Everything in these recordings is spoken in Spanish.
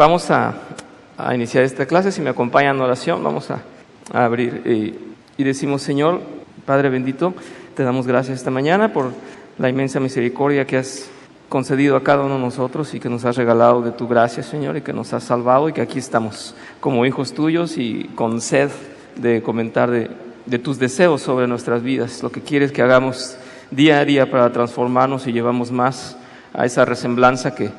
Vamos a iniciar esta clase. Si me acompañan en oración, vamos a abrir y decimos: Señor, Padre bendito, te damos gracias esta mañana por la inmensa misericordia que has concedido a cada uno de nosotros y que nos has regalado de tu gracia, Señor, y que nos has salvado, y que aquí estamos como hijos tuyos y con sed de comentar de tus deseos sobre nuestras vidas, lo que quieres que hagamos día a día para transformarnos y llevamos más a esa resemblanza que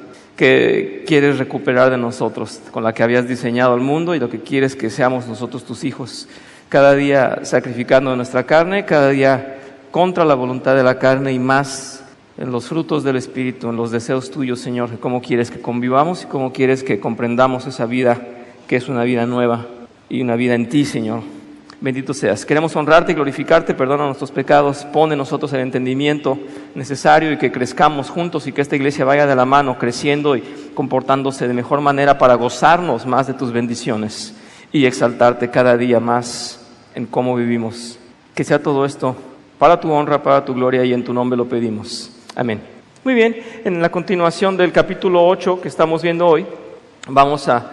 quieres recuperar de nosotros, con la que habías diseñado el mundo, y lo que quieres que seamos nosotros tus hijos, cada día sacrificando nuestra carne, cada día contra la voluntad de la carne y más en los frutos del Espíritu, en los deseos tuyos, Señor, cómo quieres que convivamos y cómo quieres que comprendamos esa vida que es una vida nueva y una vida en ti, Señor. Bendito seas. Queremos honrarte y glorificarte. Perdona nuestros pecados. Pon en nosotros el entendimiento necesario y que crezcamos juntos y que esta iglesia vaya de la mano, creciendo y comportándose de mejor manera para gozarnos más de tus bendiciones y exaltarte cada día más en cómo vivimos. Que sea todo esto para tu honra, para tu gloria, y en tu nombre lo pedimos. Amén. Muy bien, en la continuación del capítulo 8 que estamos viendo hoy, vamos a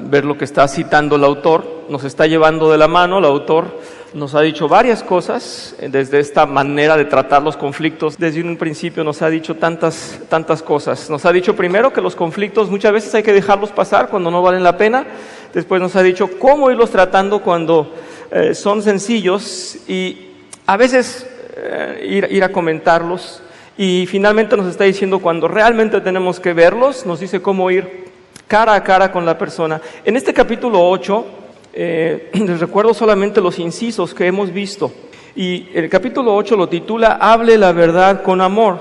ver lo que está citando el autor. Nos está llevando de la mano. El autor nos ha dicho varias cosas desde esta manera de tratar los conflictos. Desde un principio nos ha dicho tantas cosas. Nos ha dicho primero que los conflictos muchas veces hay que dejarlos pasar cuando no valen la pena. Después nos ha dicho cómo irlos tratando cuando son sencillos, y a veces ir a comentarlos. Y finalmente nos está diciendo cuando realmente tenemos que verlos, nos dice cómo ir cara a cara con la persona. En este capítulo 8, les recuerdo solamente los incisos que hemos visto. Y el capítulo 8 lo titula Hable la verdad con amor.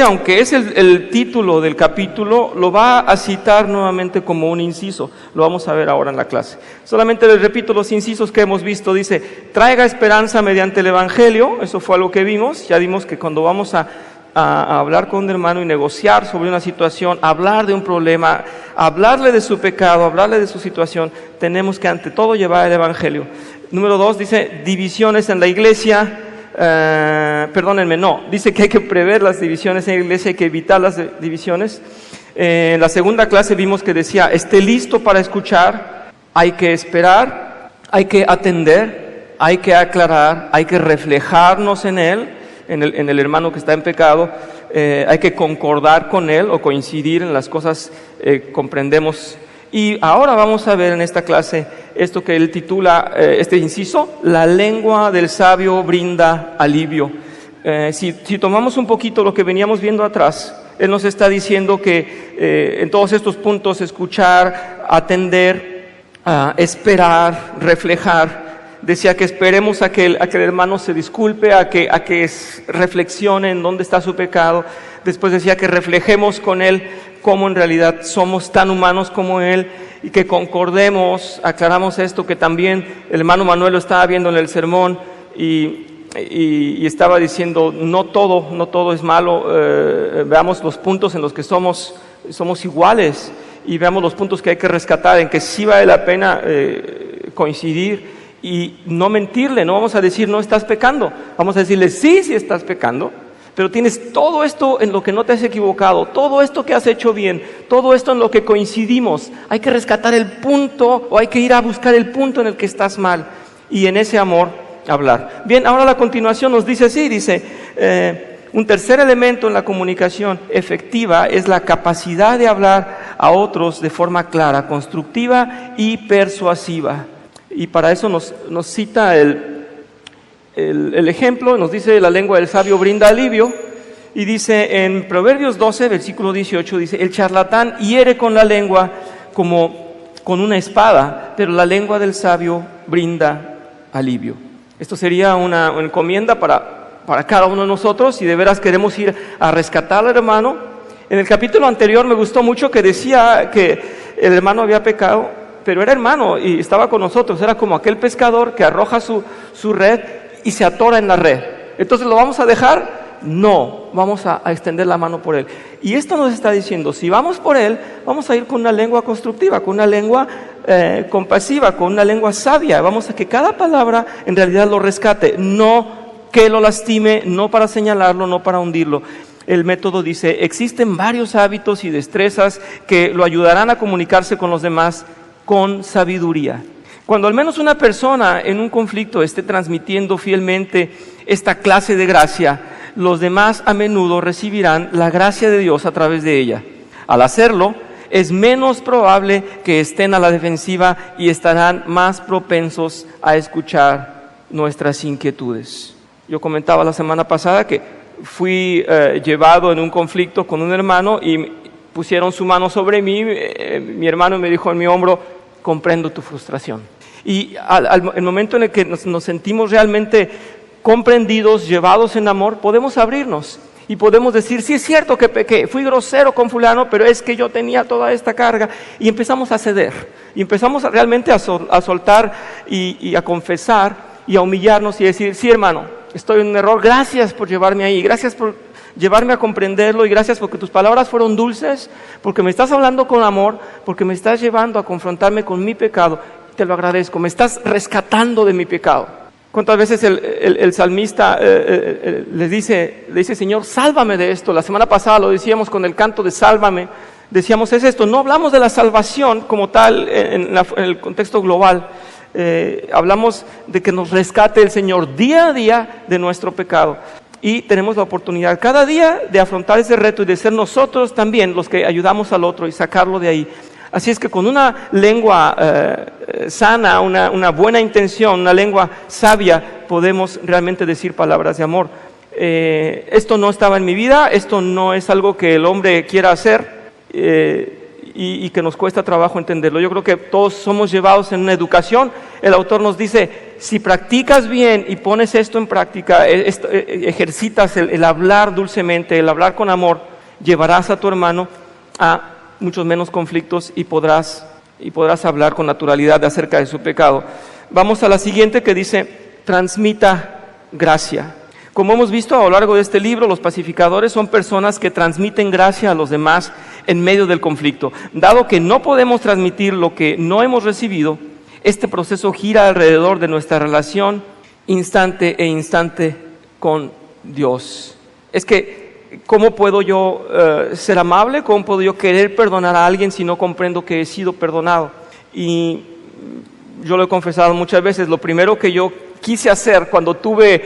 Aunque es el título del capítulo, lo va a citar nuevamente como un inciso. Lo vamos a ver ahora en la clase. Solamente les repito los incisos que hemos visto. Dice: traiga esperanza mediante el Evangelio. Eso fue algo que vimos. Ya vimos que cuando vamos a hablar con un hermano y negociar sobre una situación, hablar de un problema, hablarle de su pecado, hablarle de su situación, tenemos que ante todo llevar el Evangelio. Número 2, dice divisiones en la iglesia. Dice que hay que prever las divisiones en la iglesia, hay que evitar las divisiones. En la segunda clase vimos que decía: esté listo para escuchar, hay que esperar, hay que atender, hay que aclarar, hay que reflejarnos en él, en el hermano que está en pecado, hay que concordar con él o coincidir en las cosas comprendemos. Y ahora vamos a ver en esta clase esto que él titula, este inciso: la lengua del sabio brinda alivio. Si tomamos un poquito lo que veníamos viendo atrás, él nos está diciendo que en todos estos puntos, escuchar, atender, esperar, reflejar. Decía que esperemos a que el hermano se disculpe, a que reflexione en dónde está su pecado. Después decía que reflejemos con él cómo en realidad somos tan humanos como él, y que concordemos, aclaramos esto que también el hermano Manuel lo estaba viendo en el sermón, y estaba diciendo no todo es malo. Veamos los puntos en los que somos iguales, y veamos los puntos que hay que rescatar, en que sí vale la pena coincidir. Y no mentirle, no vamos a decir no estás pecando, vamos a decirle sí estás pecando, pero tienes todo esto en lo que no te has equivocado, todo esto que has hecho bien, todo esto en lo que coincidimos. Hay que rescatar el punto, o hay que ir a buscar el punto en el que estás mal, y en ese amor hablar. Bien, ahora la continuación nos dice así, un tercer elemento en la comunicación efectiva es la capacidad de hablar a otros de forma clara, constructiva y persuasiva. Y para eso nos cita el ejemplo. Nos dice: la lengua del sabio brinda alivio. Y dice en Proverbios 12, versículo 18, dice: el charlatán hiere con la lengua como con una espada, pero la lengua del sabio brinda alivio. Esto sería una encomienda para cada uno de nosotros, si de veras queremos ir a rescatar al hermano. En el capítulo anterior me gustó mucho que decía que el hermano había pecado, pero era hermano y estaba con nosotros. Era como aquel pescador que arroja su red y se atora en la red. Entonces, ¿lo vamos a dejar? No, vamos a extender la mano por él. Y esto nos está diciendo, si vamos por él, vamos a ir con una lengua constructiva, con una lengua compasiva, con una lengua sabia. Vamos a que cada palabra en realidad lo rescate, no que lo lastime, no para señalarlo, no para hundirlo. el método dice, existen varios hábitos y destrezas que lo ayudarán a comunicarse con los demás con sabiduría. Cuando al menos una persona en un conflicto esté transmitiendo fielmente esta clase de gracia, los demás a menudo recibirán la gracia de Dios a través de ella. Al hacerlo, es menos probable que estén a la defensiva y estarán más propensos a escuchar nuestras inquietudes. Yo comentaba la semana pasada que fui llevado en un conflicto con un hermano y pusieron su mano sobre mí, mi hermano me dijo en mi hombro, comprendo tu frustración. Y el momento en el que nos sentimos realmente comprendidos, llevados en amor, podemos abrirnos y podemos decir, sí es cierto que pequé, fui grosero con fulano, pero es que yo tenía toda esta carga, y empezamos a ceder, y empezamos realmente a soltar y a confesar y a humillarnos y decir, sí hermano, estoy en un error, gracias por llevarme ahí, gracias por llevarme a comprenderlo y gracias porque tus palabras fueron dulces, porque me estás hablando con amor, porque me estás llevando a confrontarme con mi pecado, te lo agradezco, me estás rescatando de mi pecado. ¿Cuántas veces el salmista le dice, Señor, sálvame de esto? La semana pasada lo decíamos con el canto de Sálvame, decíamos, es esto, no hablamos de la salvación como tal en el contexto global, hablamos de que nos rescate el Señor día a día de nuestro pecado. Y tenemos la oportunidad cada día de afrontar ese reto y de ser nosotros también los que ayudamos al otro y sacarlo de ahí. Así es que con una lengua sana, una buena intención, una lengua sabia, podemos realmente decir palabras de amor. Esto no estaba en mi vida, esto no es algo que el hombre quiera hacer y que nos cuesta trabajo entenderlo. Yo creo que todos somos llevados en una educación. El autor nos dice, si practicas bien y pones esto en práctica, ejercitas el hablar dulcemente, el hablar con amor, llevarás a tu hermano a muchos menos conflictos y podrás hablar con naturalidad acerca de su pecado. Vamos a la siguiente que dice, transmita gracia. Como hemos visto a lo largo de este libro, los pacificadores son personas que transmiten gracia a los demás en medio del conflicto. Dado que no podemos transmitir lo que no hemos recibido, este proceso gira alrededor de nuestra relación instante e instante con Dios. Es que, ¿cómo puedo yo ser amable? ¿Cómo puedo yo querer perdonar a alguien si no comprendo que he sido perdonado? Y yo lo he confesado muchas veces, lo primero que yo quise hacer cuando tuve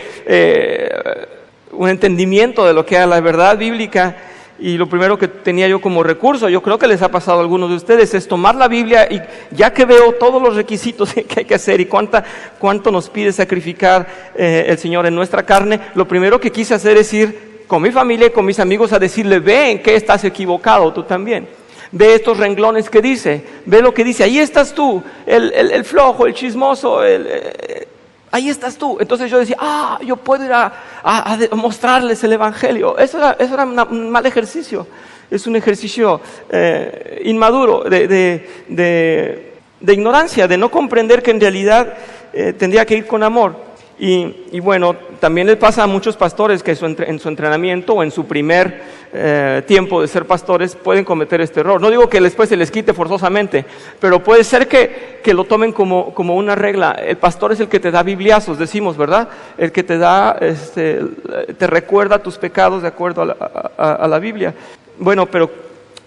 un entendimiento de lo que era la verdad bíblica, y lo primero que tenía yo como recurso, yo creo que les ha pasado a algunos de ustedes, es tomar la Biblia y ya que veo todos los requisitos que hay que hacer y cuánto nos pide sacrificar el Señor en nuestra carne, lo primero que quise hacer es ir con mi familia y con mis amigos a decirle, ve en qué estás equivocado tú también. Ve estos renglones que dice, ve lo que dice, ahí estás tú, el flojo, el chismoso, ahí estás tú. Entonces yo decía, yo puedo ir a mostrarles el Evangelio. Eso era un mal ejercicio. Es un ejercicio inmaduro de ignorancia, de no comprender que en realidad tendría que ir con amor. Y bueno, también les pasa a muchos pastores que en su entrenamiento o en su primer tiempo de ser pastores pueden cometer este error. No digo que después se les quite forzosamente, pero puede ser que lo tomen como una regla. El pastor es el que te da bibliazos, decimos, ¿verdad? El que te da, te recuerda tus pecados de acuerdo a la Biblia. Bueno, pero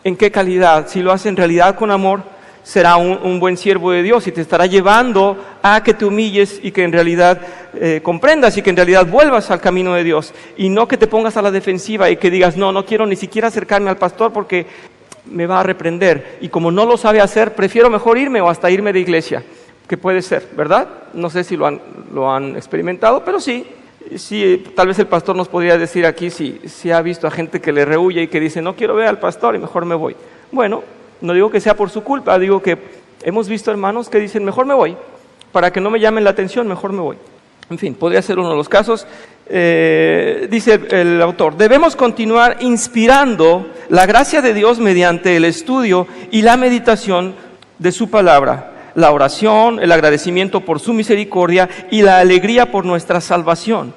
¿en qué calidad? Si lo hace en realidad con amor, será un buen siervo de Dios y te estará llevando a que te humilles y que en realidad comprendas y que en realidad vuelvas al camino de Dios y no que te pongas a la defensiva y que digas, no quiero ni siquiera acercarme al pastor porque me va a reprender y como no lo sabe hacer, prefiero mejor irme o hasta irme de iglesia, que puede ser, ¿verdad? No sé si lo han experimentado, pero sí, tal vez el pastor nos podría decir aquí si ha visto a gente que le rehuye y que dice, no quiero ver al pastor y mejor me voy. Bueno, no digo que sea por su culpa, digo que hemos visto hermanos que dicen, mejor me voy, para que no me llamen la atención, mejor me voy. En fin, podría ser uno de los casos. Dice el autor, debemos continuar inspirando la gracia de Dios mediante el estudio y la meditación de su palabra, la oración, el agradecimiento por su misericordia y la alegría por nuestra salvación,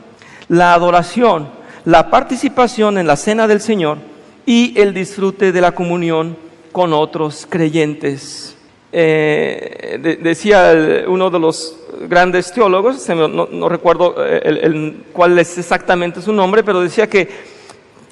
la adoración, la participación en la cena del Señor y el disfrute de la comunión con otros creyentes. Decía uno de los grandes teólogos, no recuerdo cuál es exactamente su nombre, pero decía que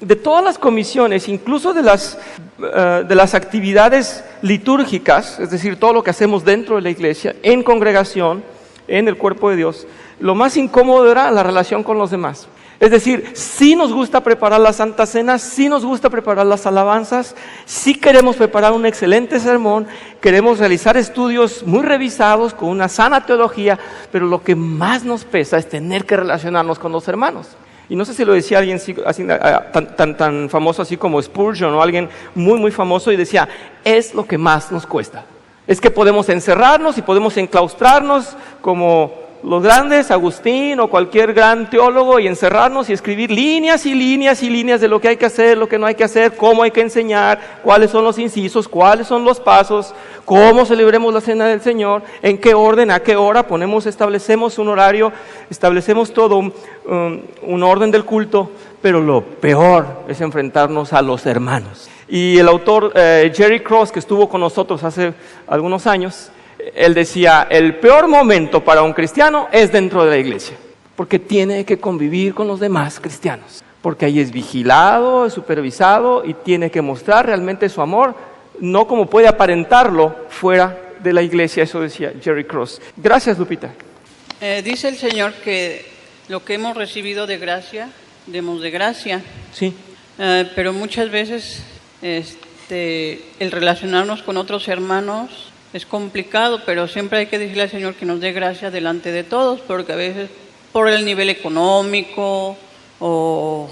de todas las comisiones, incluso de las actividades litúrgicas, es decir, todo lo que hacemos dentro de la iglesia, en congregación, en el cuerpo de Dios, lo más incómodo era la relación con los demás. Es decir, sí nos gusta preparar la Santa Cena, sí nos gusta preparar las alabanzas, sí queremos preparar un excelente sermón, queremos realizar estudios muy revisados con una sana teología, pero lo que más nos pesa es tener que relacionarnos con los hermanos. Y no sé si lo decía alguien así, tan famoso así como Spurgeon o alguien muy, muy famoso, y decía, es lo que más nos cuesta. Es que podemos encerrarnos y podemos enclaustrarnos como los grandes, Agustín o cualquier gran teólogo, y encerrarnos y escribir líneas y líneas y líneas de lo que hay que hacer, lo que no hay que hacer, cómo hay que enseñar, cuáles son los incisos, cuáles son los pasos, cómo celebremos la Cena del Señor, en qué orden, a qué hora, establecemos un horario, establecemos todo un orden del culto, pero lo peor es enfrentarnos a los hermanos. Y el autor Jerry Cross, que estuvo con nosotros hace algunos años, él decía, el peor momento para un cristiano es dentro de la iglesia, porque tiene que convivir con los demás cristianos, porque ahí es vigilado, es supervisado y tiene que mostrar realmente su amor, no como puede aparentarlo fuera de la iglesia. Eso decía Jerry Cross. Gracias, Lupita. Dice el Señor que lo que hemos recibido de gracia, demos de gracia. Sí. Pero muchas veces el relacionarnos con otros hermanos es complicado, pero siempre hay que decirle al Señor que nos dé gracia delante de todos, porque a veces por el nivel económico o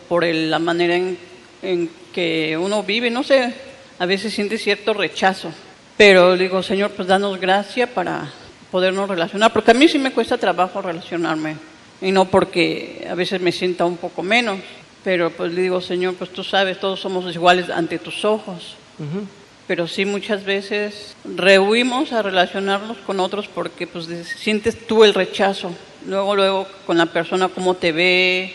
por la manera en que uno vive, no sé, a veces siente cierto rechazo. Pero digo, Señor, pues danos gracia para podernos relacionar, porque a mí sí me cuesta trabajo relacionarme, y no porque a veces me sienta un poco menos, pero pues le digo, Señor, pues tú sabes, todos somos iguales ante tus ojos. Uh-huh. Pero sí muchas veces rehuimos a relacionarnos con otros porque pues sientes tú el rechazo. Luego con la persona cómo te ve,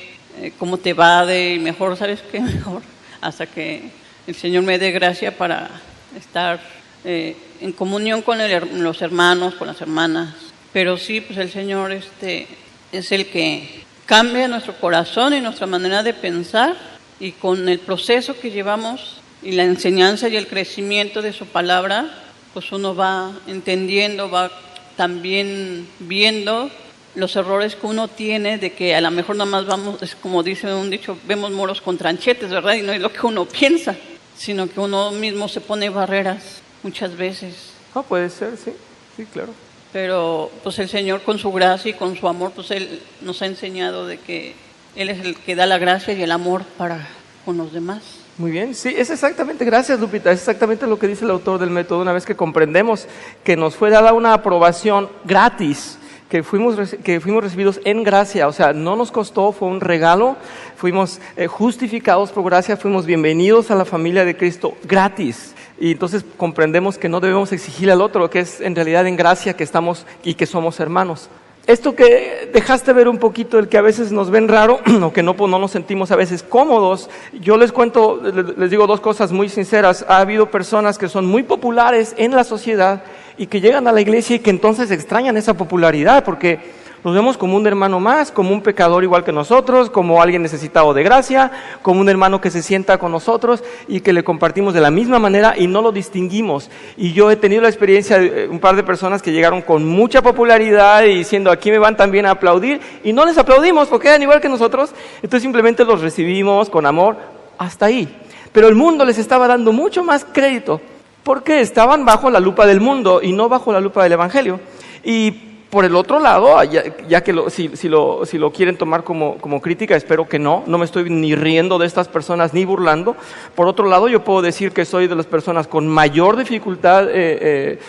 cómo te evade, y mejor, ¿sabes qué? Mejor hasta que el Señor me dé gracia para estar en comunión con los hermanos, con las hermanas. Pero sí, pues el Señor es el que cambia nuestro corazón y nuestra manera de pensar, y con el proceso que llevamos y la enseñanza y el crecimiento de su palabra, pues uno va entendiendo, va también viendo los errores que uno tiene, de que a lo mejor nada más vamos, es como dice un dicho, vemos moros con tranchetes, ¿verdad? Y no es lo que uno piensa, sino que uno mismo se pone barreras muchas veces. Puede ser, sí, claro. Pero pues el Señor con su gracia y con su amor, pues Él nos ha enseñado de que Él es el que da la gracia y el amor para con los demás. Muy bien, sí, es exactamente, gracias Lupita, es exactamente lo que dice el autor del método. Una vez que comprendemos que nos fue dada una aprobación gratis, que fuimos recibidos en gracia, o sea, no nos costó, fue un regalo, fuimos justificados por gracia, fuimos bienvenidos a la familia de Cristo gratis. Y entonces comprendemos que no debemos exigir al otro, que es en realidad en gracia que estamos y que somos hermanos. Esto que dejaste ver un poquito, el que a veces nos ven raro o que no nos sentimos a veces cómodos, yo les cuento, les digo dos cosas muy sinceras. Ha habido personas que son muy populares en la sociedad y que llegan a la iglesia y que entonces extrañan esa popularidad porque los vemos como un hermano más, como un pecador igual que nosotros, como alguien necesitado de gracia, como un hermano que se sienta con nosotros y que le compartimos de la misma manera y no lo distinguimos. Y yo he tenido la experiencia de un par de personas que llegaron con mucha popularidad y diciendo, aquí me van también a aplaudir, y no les aplaudimos porque eran igual que nosotros, entonces simplemente los recibimos con amor, hasta ahí. Pero el mundo les estaba dando mucho más crédito porque estaban bajo la lupa del mundo y no bajo la lupa del Evangelio. Y por el otro lado, ya que si lo quieren tomar como crítica, espero que no me estoy ni riendo de estas personas ni burlando. Por otro lado, yo puedo decir que soy de las personas con mayor dificultad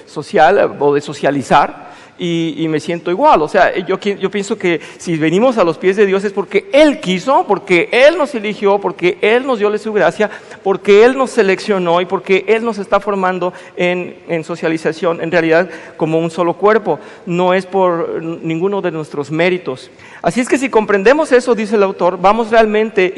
social o de socializar, y me siento igual. O sea, yo pienso que si venimos a los pies de Dios es porque Él quiso, porque Él nos eligió, porque Él nos dio su gracia, porque Él nos seleccionó y porque Él nos está formando en socialización, en realidad como un solo cuerpo. No es por ninguno de nuestros méritos. Así es que si comprendemos eso, dice el autor, vamos realmente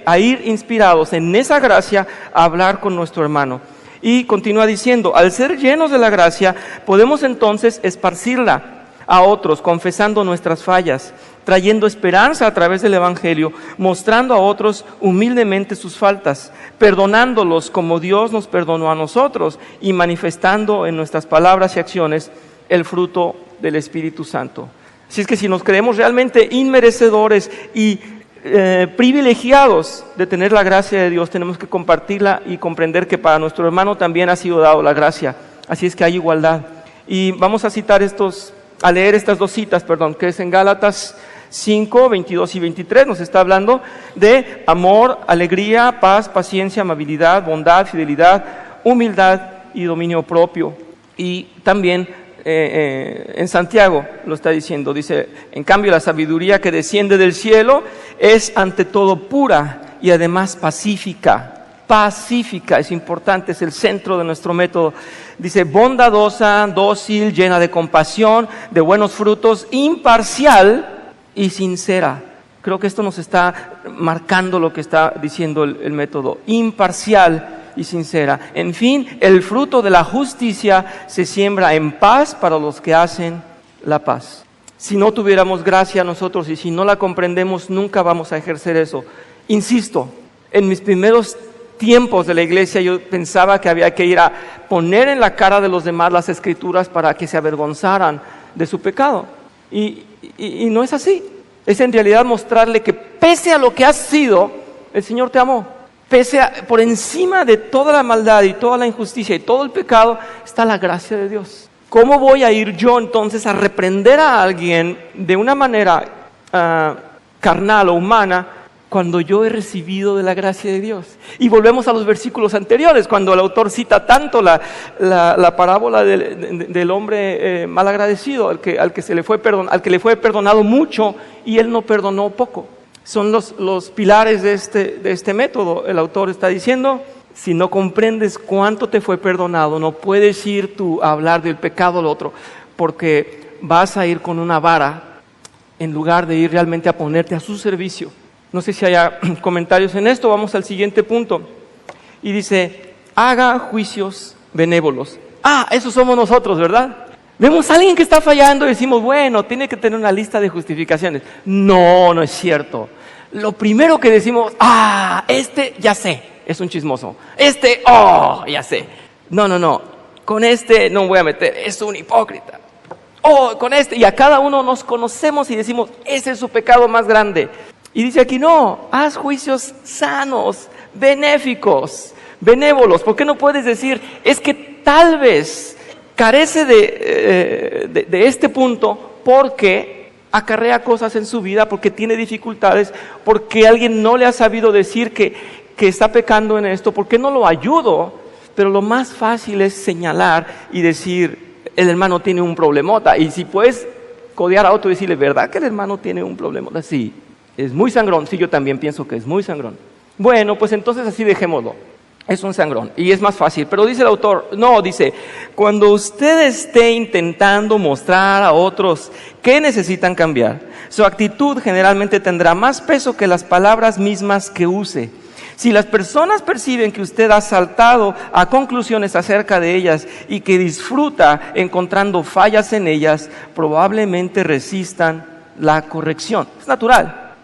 a ir inspirados en esa gracia a hablar con nuestro hermano. Y continúa diciendo, al ser llenos de la gracia, podemos entonces esparcirla a otros, confesando nuestras fallas. trayendo esperanza a través del Evangelio, mostrando a otros humildemente sus faltas, perdonándolos como Dios nos perdonó a nosotros y manifestando en nuestras palabras y acciones el fruto del Espíritu Santo. Así es que si nos creemos realmente inmerecedores y privilegiados de tener la gracia de Dios, tenemos que compartirla y comprender que para nuestro hermano también ha sido dado la gracia. Así es que hay igualdad. Y vamos a leer estas dos citas, que es en Gálatas 5, 22 y 23, nos está hablando de amor, alegría, paz, paciencia, amabilidad, bondad, fidelidad, humildad y dominio propio. Y también en Santiago lo está diciendo, dice, en cambio la sabiduría que desciende del cielo es ante todo pura y además pacífica. Pacífica, es importante, es el centro de nuestro método. Dice, bondadosa, dócil, llena de compasión, de buenos frutos, imparcial y sincera. Creo que esto nos está marcando lo que está diciendo el método. Imparcial y sincera. En fin, el fruto de la justicia se siembra en paz para los que hacen la paz. Si no tuviéramos gracia nosotros y si no la comprendemos, nunca vamos a ejercer eso. Insisto, en mis primeros tiempos de la iglesia yo pensaba que había que ir a poner en la cara de los demás las escrituras para que se avergonzaran de su pecado. Y no es así. Es en realidad mostrarle que pese a lo que has sido, el Señor te amó. Por encima de toda la maldad y toda la injusticia y todo el pecado, está la gracia de Dios. ¿Cómo voy a ir yo entonces a reprender a alguien de una manera carnal o humana cuando yo he recibido de la gracia de Dios? Y volvemos a los versículos anteriores, cuando el autor cita tanto la parábola del hombre malagradecido, al que le fue perdonado mucho y él no perdonó poco. Son los pilares de este método. El autor está diciendo, si no comprendes cuánto te fue perdonado, no puedes ir tú a hablar del pecado del otro, porque vas a ir con una vara en lugar de ir realmente a ponerte a su servicio. No sé si haya comentarios en esto. Vamos al siguiente punto. Y dice, haga juicios benévolos. Esos somos nosotros, ¿verdad? Vemos a alguien que está fallando y decimos, bueno, tiene que tener una lista de justificaciones. No es cierto. Lo primero que decimos, ya sé, es un chismoso. Ya sé. No, con este no voy a meter, es un hipócrita. Con este, y a cada uno nos conocemos y decimos, ese es su pecado más grande. Y dice aquí, no, haz juicios sanos, benéficos, benévolos. ¿Por qué no puedes decir, es que tal vez carece de este punto porque acarrea cosas en su vida, porque tiene dificultades, porque alguien no le ha sabido decir que está pecando en esto, porque no lo ayudo? Pero lo más fácil es señalar y decir, el hermano tiene un problemota. Y si puedes codear a otro y decirle, ¿verdad que el hermano tiene un problemota? Sí, es muy sangrón. Sí, yo también pienso que es muy sangrón. Bueno, pues entonces así dejémoslo. Es un sangrón y es más fácil. Pero dice el autor, dice, cuando usted esté intentando mostrar a otros que necesitan cambiar, su actitud generalmente tendrá más peso que las palabras mismas que use. Si las personas perciben que usted ha saltado a conclusiones acerca de ellas y que disfruta encontrando fallas en ellas, probablemente resistan la corrección. Es natural.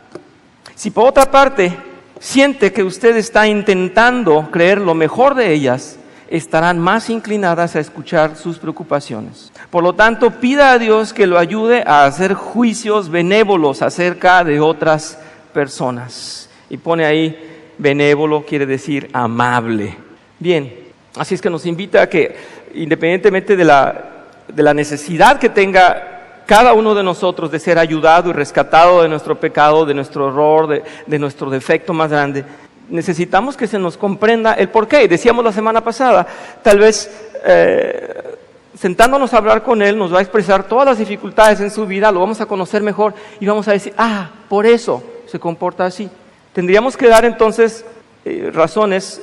Si por otra parte siente que usted está intentando creer lo mejor de ellas, estarán más inclinadas a escuchar sus preocupaciones. Por lo tanto, pida a Dios que lo ayude a hacer juicios benévolos acerca de otras personas. Y pone ahí, benévolo quiere decir amable. Bien, así es que nos invita a que, independientemente de la necesidad que tenga cada uno de nosotros de ser ayudado y rescatado de nuestro pecado, de nuestro error, de nuestro defecto más grande, necesitamos que se nos comprenda el porqué. Decíamos la semana pasada, tal vez sentándonos a hablar con él nos va a expresar todas las dificultades en su vida, lo vamos a conocer mejor y vamos a decir, por eso se comporta así. Tendríamos que dar entonces razones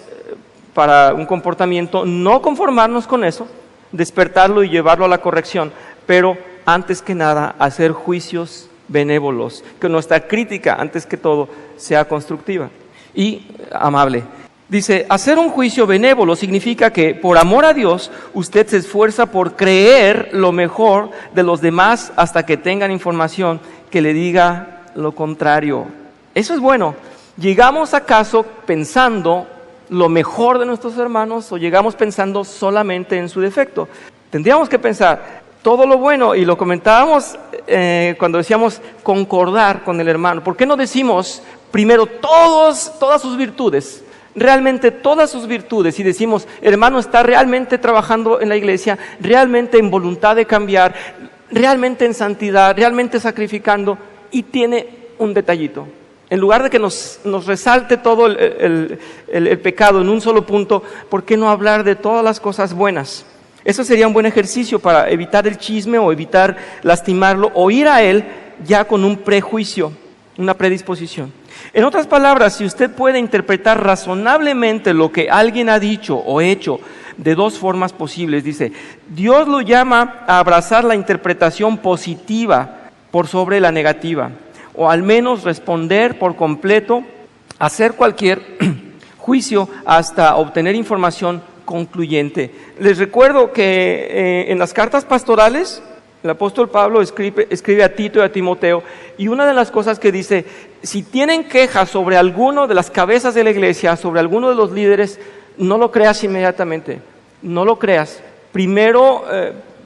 para un comportamiento, no conformarnos con eso, despertarlo y llevarlo a la corrección, pero antes que nada hacer juicios benévolos, que nuestra crítica antes que todo sea constructiva y amable. Dice, hacer un juicio benévolo significa que por amor a Dios usted se esfuerza por creer lo mejor de los demás hasta que tengan información que le diga lo contrario. Eso es bueno. ¿Llegamos acaso pensando lo mejor de nuestros hermanos o llegamos pensando solamente en su defecto? Tendríamos que pensar todo lo bueno, y lo comentábamos cuando decíamos concordar con el hermano. ¿Por qué no decimos primero todas sus virtudes? Realmente todas sus virtudes, y decimos, hermano está realmente trabajando en la iglesia, realmente en voluntad de cambiar, realmente en santidad, realmente sacrificando, y tiene un detallito. En lugar de que nos resalte todo el pecado en un solo punto, ¿por qué no hablar de todas las cosas buenas? Eso sería un buen ejercicio para evitar el chisme o evitar lastimarlo o ir a él ya con un prejuicio, una predisposición. En otras palabras, si usted puede interpretar razonablemente lo que alguien ha dicho o hecho de dos formas posibles, dice, Dios lo llama a abrazar la interpretación positiva por sobre la negativa, o al menos responder por completo, hacer cualquier juicio hasta obtener información concluyente. Les recuerdo que en las cartas pastorales, el apóstol Pablo escribe a Tito y a Timoteo, y una de las cosas que dice, si tienen quejas sobre alguno de las cabezas de la iglesia, sobre alguno de los líderes, no lo creas inmediatamente, no lo creas. Primero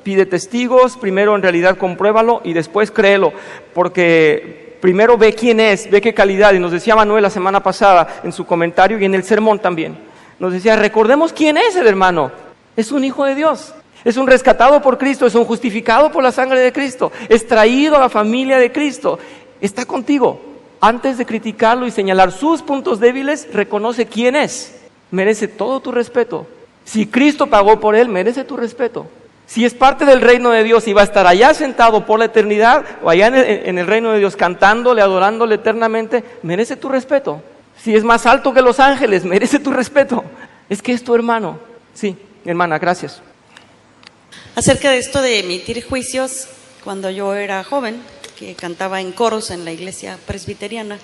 pide testigos, primero en realidad compruébalo y después créelo, porque primero ve quién es, ve qué calidad. Y nos decía Manuel la semana pasada en su comentario y en el sermón también, nos decía, recordemos quién es el hermano, es un hijo de Dios. Es un rescatado por Cristo, es un justificado por la sangre de Cristo, es traído a la familia de Cristo, está contigo. Antes de criticarlo y señalar sus puntos débiles, reconoce quién es, merece todo tu respeto. Si Cristo pagó por él, merece tu respeto. Si es parte del reino de Dios y va a estar allá sentado por la eternidad, o allá en el reino de Dios cantándole, adorándole eternamente, merece tu respeto. Si es más alto que los ángeles, merece tu respeto. Es que es tu hermano. Sí, hermana, gracias. Acerca de esto de emitir juicios, cuando yo era joven, que cantaba en coros en la iglesia presbiteriana,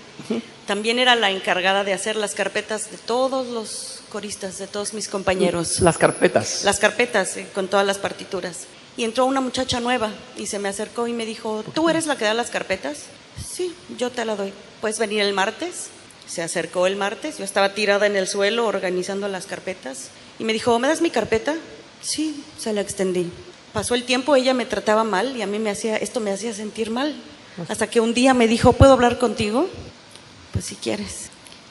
también era la encargada de hacer las carpetas de todos los coristas, de todos mis compañeros. Las carpetas. Las carpetas, con todas las partituras. Y entró una muchacha nueva y se me acercó y me dijo, ¿tú eres la que da las carpetas? Sí, yo te la doy. ¿Puedes venir el martes? Se acercó el martes, yo estaba tirada en el suelo organizando las carpetas y me dijo, ¿me das mi carpeta? Sí, se la extendí. Pasó el tiempo, ella me trataba mal y a mí esto me hacía sentir mal. Hasta que un día me dijo, ¿puedo hablar contigo? Pues si quieres,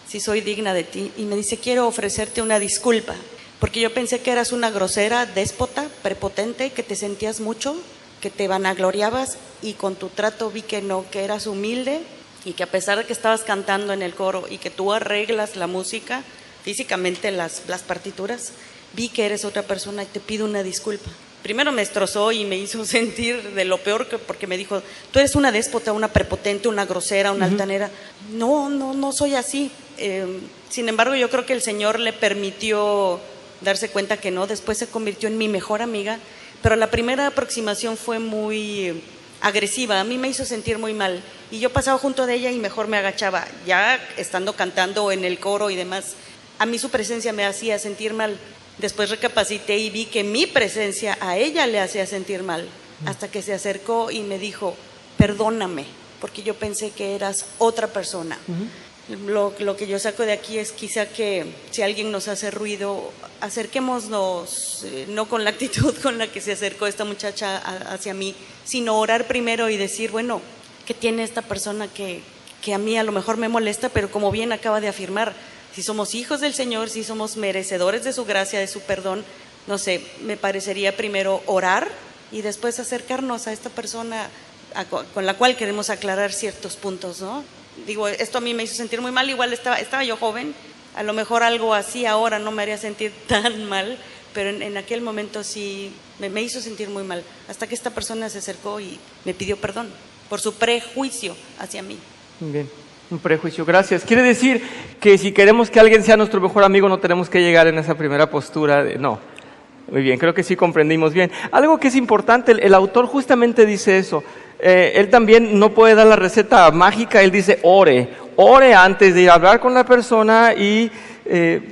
si soy digna de ti. Y me dice, quiero ofrecerte una disculpa, porque yo pensé que eras una grosera, déspota, prepotente, que te sentías mucho, que te vanagloriabas, y con tu trato vi que no, que eras humilde y que a pesar de que estabas cantando en el coro y que tú arreglas la música, físicamente las partituras, vi que eres otra persona y te pido una disculpa. Primero me destrozó y me hizo sentir de lo peor, porque me dijo, tú eres una déspota, una prepotente, una grosera, una altanera. No soy así. Sin embargo, yo creo que el Señor le permitió darse cuenta que no. Después se convirtió en mi mejor amiga, pero la primera aproximación fue muy agresiva. A mí me hizo sentir muy mal y yo pasaba junto de ella y mejor me agachaba. Ya estando cantando en el coro y demás, a mí su presencia me hacía sentir mal. Después recapacité y vi que mi presencia a ella le hacía sentir mal, hasta que se acercó y me dijo, perdóname, porque yo pensé que eras otra persona. Lo que yo saco de aquí es quizá que si alguien nos hace ruido, acerquémonos, no con la actitud con la que se acercó esta muchacha hacia mí, sino orar primero y decir, bueno, ¿qué tiene esta persona que a mí a lo mejor me molesta, pero como bien acaba de afirmar, si somos hijos del Señor, si somos merecedores de su gracia, de su perdón, no sé, me parecería primero orar y después acercarnos a esta persona con la cual queremos aclarar ciertos puntos, ¿no? Digo, esto a mí me hizo sentir muy mal, igual estaba yo joven, a lo mejor algo así ahora no me haría sentir tan mal, pero en aquel momento sí me hizo sentir muy mal, hasta que esta persona se acercó y me pidió perdón por su prejuicio hacia mí. Bien. Un prejuicio, gracias. Quiere decir que si queremos que alguien sea nuestro mejor amigo, no tenemos que llegar en esa primera postura de no. Muy bien, creo que sí comprendimos bien. Algo que es importante, el autor justamente dice eso. Él también no puede dar la receta mágica, él dice ore antes de ir a hablar con la persona y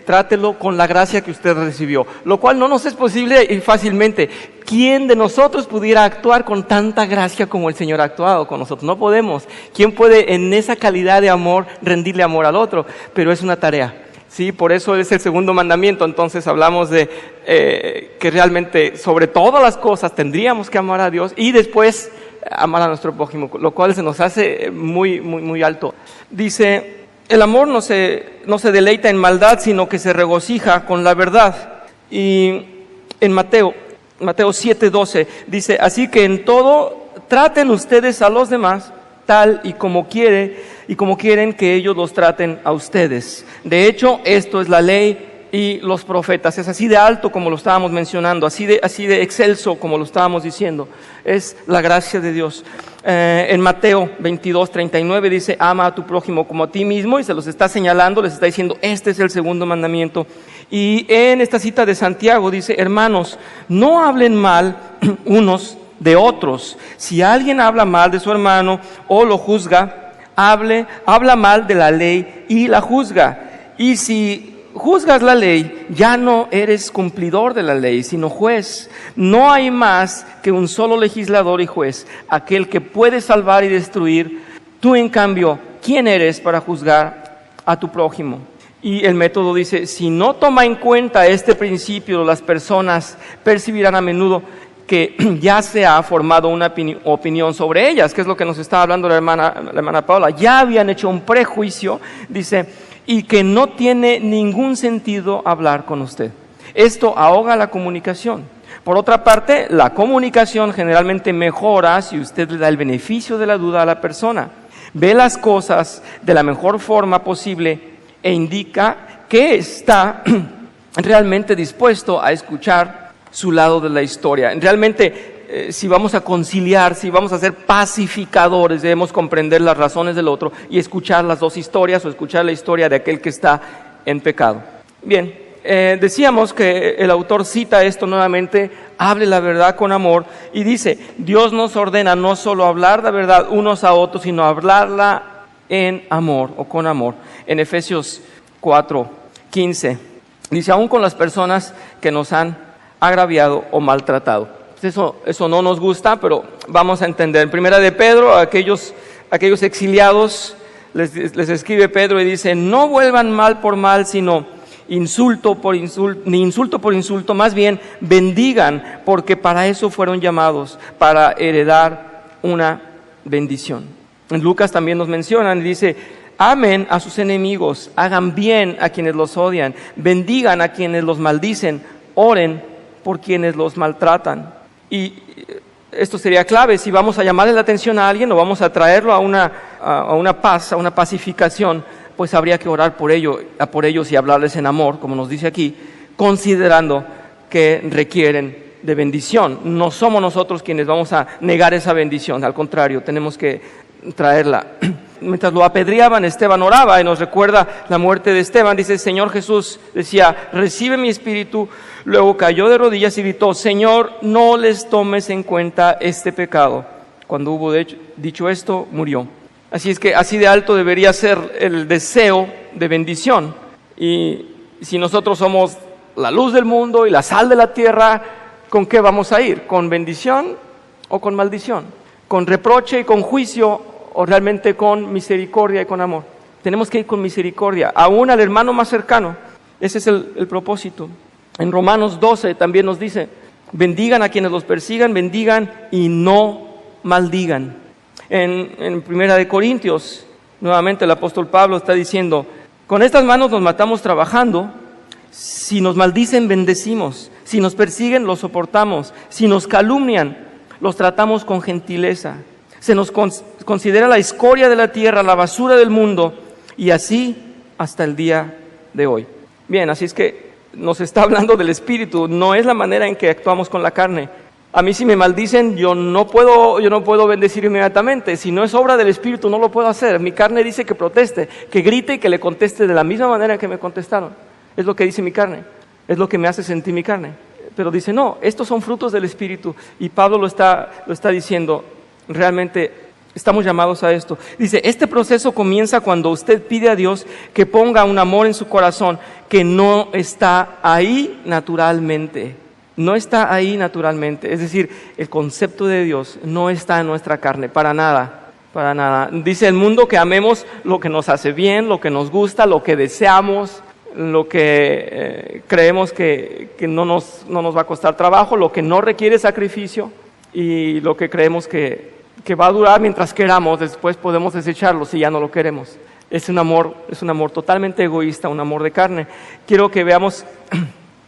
trátelo con la gracia que usted recibió, lo cual no nos es posible y fácilmente. ¿Quién de nosotros pudiera actuar con tanta gracia como el Señor ha actuado con nosotros? No podemos. ¿Quién puede en esa calidad de amor rendirle amor al otro? Pero es una tarea. Sí, por eso es el segundo mandamiento. Entonces hablamos de que realmente sobre todas las cosas tendríamos que amar a Dios y después amar a nuestro prójimo, lo cual se nos hace muy alto. Dice, el amor no se deleita en maldad, sino que se regocija con la verdad. Y en Mateo 7:12 dice, así que en todo traten ustedes a los demás tal y como quieren que ellos los traten a ustedes. De hecho, esto es la ley y los profetas. Es así de alto como lo estábamos mencionando, así de excelso como lo estábamos diciendo. Es la gracia de Dios. En Mateo 22:39 dice, ama a tu prójimo como a ti mismo, y se los está señalando, les está diciendo, este es el segundo mandamiento. Y en esta cita de Santiago dice, hermanos, no hablen mal unos de otros. Si alguien habla mal de su hermano o lo juzga, habla mal de la ley y la juzga. Y si juzgas la ley, ya no eres cumplidor de la ley, sino juez. No hay más que un solo legislador y juez, aquel que puede salvar y destruir. Tú, en cambio, ¿quién eres para juzgar a tu prójimo? Y el método dice, si no toma en cuenta este principio, las personas percibirán a menudo que ya se ha formado una opinión sobre ellas, que es lo que nos estaba hablando la hermana Paula. Ya habían hecho un prejuicio, dice, y que no tiene ningún sentido hablar con usted. Esto ahoga la comunicación. Por otra parte, la comunicación generalmente mejora si usted le da el beneficio de la duda a la persona, ve las cosas de la mejor forma posible e indica que está realmente dispuesto a escuchar su lado de la historia. Realmente, si vamos a conciliar, si vamos a ser pacificadores, debemos comprender las razones del otro y escuchar las dos historias o escuchar la historia de aquel que está en pecado. Bien, decíamos que el autor cita esto nuevamente, hable la verdad con amor, y dice, Dios nos ordena no solo hablar la verdad unos a otros, sino hablarla en amor o con amor. En Efesios 4:15 dice, aún con las personas que nos han agraviado o maltratado. Eso no nos gusta, pero vamos a entender. En Primera de Pedro, a aquellos exiliados, les escribe Pedro y dice, no vuelvan mal por mal, sino insulto por insulto, más bien bendigan, porque para eso fueron llamados, para heredar una bendición. En Lucas también nos mencionan y dice, amen a sus enemigos, hagan bien a quienes los odian, bendigan a quienes los maldicen, oren por quienes los maltratan. Y esto sería clave, si vamos a llamarle la atención a alguien o vamos a traerlo a una paz, a una pacificación, pues habría que orar por ellos y hablarles en amor, como nos dice aquí, considerando que requieren de bendición. No somos nosotros quienes vamos a negar esa bendición, al contrario, tenemos que traerla. Mientras lo apedreaban, Esteban oraba y nos recuerda la muerte de Esteban. Dice, Señor Jesús, decía, recibe mi espíritu. Luego cayó de rodillas y gritó, Señor, no les tomes en cuenta este pecado. Cuando hubo dicho esto, murió. Así es que así de alto debería ser el deseo de bendición. Y si nosotros somos la luz del mundo y la sal de la tierra, ¿con qué vamos a ir? ¿Con bendición o con maldición? ¿Con reproche y con juicio o realmente con misericordia y con amor? Tenemos que ir con misericordia, aún al hermano más cercano. Ese es el propósito. En Romanos 12 también nos dice, bendigan a quienes los persigan, bendigan y no maldigan. En Primera de Corintios, nuevamente el apóstol Pablo está diciendo, con estas manos nos matamos trabajando, si nos maldicen bendecimos, si nos persiguen los soportamos, si nos calumnian los tratamos con gentileza. Se nos considera la escoria de la tierra, la basura del mundo, y así hasta el día de hoy. Bien, así es que nos está hablando del Espíritu, no es la manera en que actuamos con la carne. A mí si me maldicen, yo no puedo bendecir inmediatamente. Si no es obra del Espíritu, no lo puedo hacer. Mi carne dice que proteste, que grite y que le conteste de la misma manera que me contestaron. Es lo que dice mi carne, es lo que me hace sentir mi carne. Pero dice, no, estos son frutos del Espíritu. Y Pablo lo está diciendo, realmente Estamos llamados a esto. Dice, este proceso comienza cuando usted pide a Dios que ponga un amor en su corazón que no está ahí naturalmente. No está ahí naturalmente. Es decir, el concepto de Dios no está en nuestra carne, para nada, para nada. Dice el mundo que amemos lo que nos hace bien, lo que nos gusta, lo que deseamos, lo que creemos que no nos va a costar trabajo, lo que no requiere sacrificio y lo que creemos que va a durar mientras queramos, después podemos desecharlo si ya no lo queremos. Es un amor totalmente egoísta, un amor de carne. Quiero que veamos,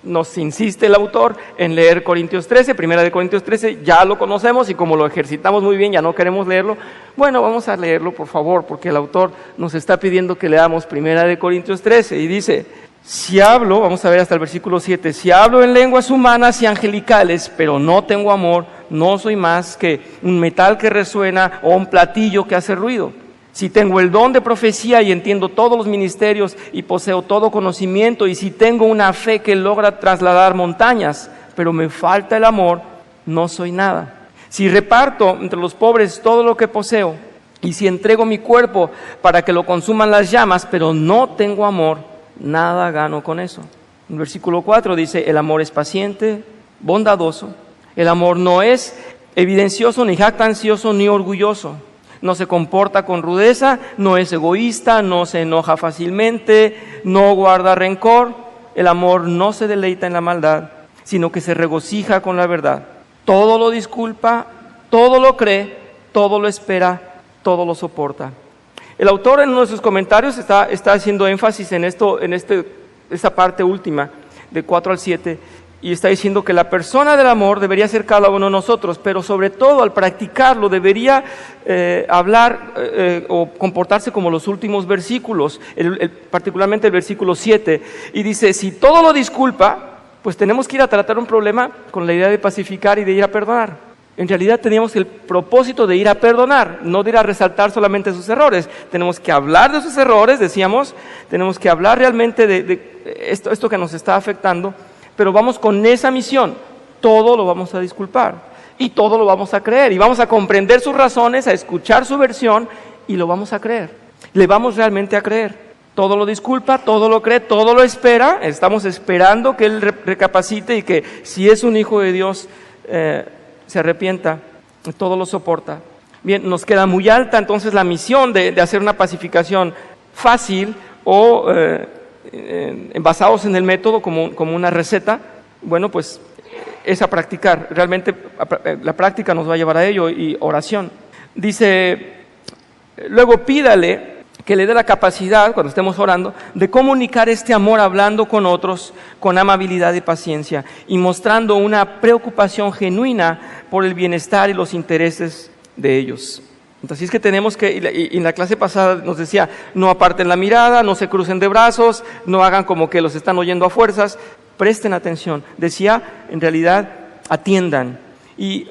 nos insiste el autor en leer Corintios 13, Primera de Corintios 13, ya lo conocemos y como lo ejercitamos muy bien, ya no queremos leerlo. Bueno, vamos a leerlo por favor, porque el autor nos está pidiendo que leamos Primera de Corintios 13 y dice, si hablo, vamos a ver hasta el versículo 7, si hablo en lenguas humanas y angelicales, pero no tengo amor, no soy más que un metal que resuena o un platillo que hace ruido. Si tengo el don de profecía y entiendo todos los ministerios y poseo todo conocimiento, y si tengo una fe que logra trasladar montañas, pero me falta el amor, no soy nada. Si reparto entre los pobres todo lo que poseo, y si entrego mi cuerpo para que lo consuman las llamas, pero no tengo amor, nada gano con eso. En versículo 4 dice, el amor es paciente, bondadoso. El amor no es evidencioso, ni jactancioso, ni orgulloso. No se comporta con rudeza, no es egoísta, no se enoja fácilmente, no guarda rencor. El amor no se deleita en la maldad, sino que se regocija con la verdad. Todo lo disculpa, todo lo cree, todo lo espera, todo lo soporta. El autor en uno de sus comentarios está haciendo énfasis en esta parte última, de 4 al 7, y está diciendo que la persona del amor debería ser cada uno de nosotros, pero sobre todo al practicarlo debería hablar o comportarse como los últimos versículos, particularmente el versículo 7, y dice, si todo lo disculpa, pues tenemos que ir a tratar un problema con la idea de pacificar y de ir a perdonar. En realidad teníamos el propósito de ir a perdonar, no de ir a resaltar solamente sus errores. Tenemos que hablar de sus errores, decíamos, tenemos que hablar realmente de esto que nos está afectando, pero vamos con esa misión. Todo lo vamos a disculpar y todo lo vamos a creer y vamos a comprender sus razones, a escuchar su versión y lo vamos a creer. Le vamos realmente a creer. Todo lo disculpa, todo lo cree, todo lo espera. Estamos esperando que él recapacite y que si es un hijo de Dios se arrepienta, todo lo soporta. Bien, nos queda muy alta entonces la misión de hacer una pacificación fácil o basados en el método como una receta. Bueno, pues es a practicar, realmente la práctica nos va a llevar a ello y oración. Dice, luego pídale que le dé la capacidad, cuando estemos orando, de comunicar este amor hablando con otros con amabilidad y paciencia y mostrando una preocupación genuina por el bienestar y los intereses de ellos. Entonces es que tenemos que, y en la clase pasada nos decía, no aparten la mirada, no se crucen de brazos, no hagan como que los están oyendo a fuerzas, presten atención. Decía, en realidad, atiendan. Y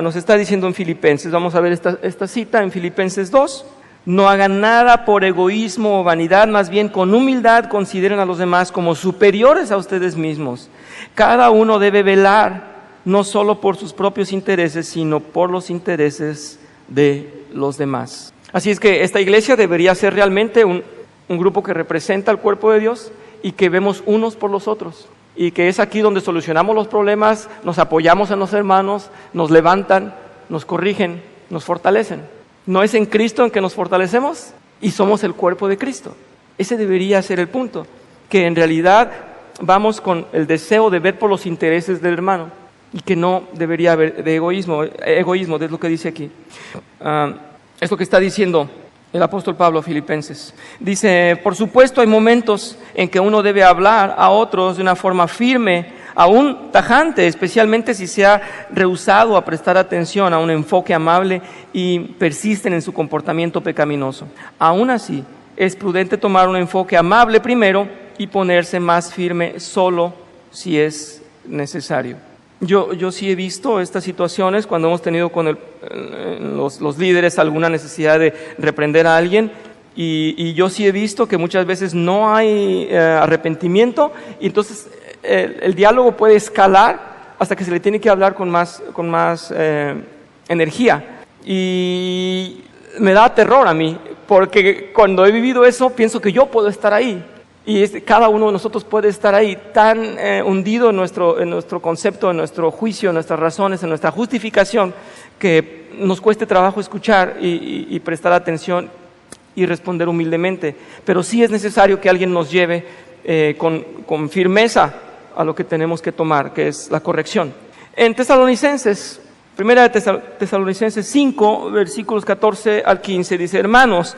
nos está diciendo en Filipenses, vamos a ver esta cita en Filipenses 2, no hagan nada por egoísmo o vanidad, más bien con humildad consideren a los demás como superiores a ustedes mismos. Cada uno debe velar no solo por sus propios intereses, sino por los intereses de los demás. Así es que esta iglesia debería ser realmente un grupo que representa al cuerpo de Dios y que vemos unos por los otros. Y que es aquí donde solucionamos los problemas, nos apoyamos en los hermanos, nos levantan, nos corrigen, nos fortalecen. ¿No es en Cristo en que nos fortalecemos? Y somos el cuerpo de Cristo. Ese debería ser el punto, que en realidad vamos con el deseo de ver por los intereses del hermano y que no debería haber de egoísmo, es lo que dice aquí. Es lo que está diciendo el apóstol Pablo a Filipenses. Dice, por supuesto hay momentos en que uno debe hablar a otros de una forma firme, aún tajante, especialmente si se ha rehusado a prestar atención a un enfoque amable y persisten en su comportamiento pecaminoso. Aún así, es prudente tomar un enfoque amable primero y ponerse más firme solo si es necesario. Yo sí he visto estas situaciones cuando hemos tenido con los líderes alguna necesidad de reprender a alguien y yo sí he visto que muchas veces no hay arrepentimiento y entonces el diálogo puede escalar hasta que se le tiene que hablar con más energía Y me da terror a mí, porque cuando he vivido eso, pienso que yo puedo estar ahí. Y cada uno de nosotros puede estar ahí tan hundido en nuestro concepto, en nuestro juicio, en nuestras razones, en nuestra justificación, que nos cueste trabajo escuchar y prestar atención y responder humildemente. Pero sí es necesario que alguien nos lleve con firmeza a lo que tenemos que tomar, que es la corrección. En Tesalonicenses, Primera de Tesalonicenses 5, versículos 14 al 15, dice: hermanos,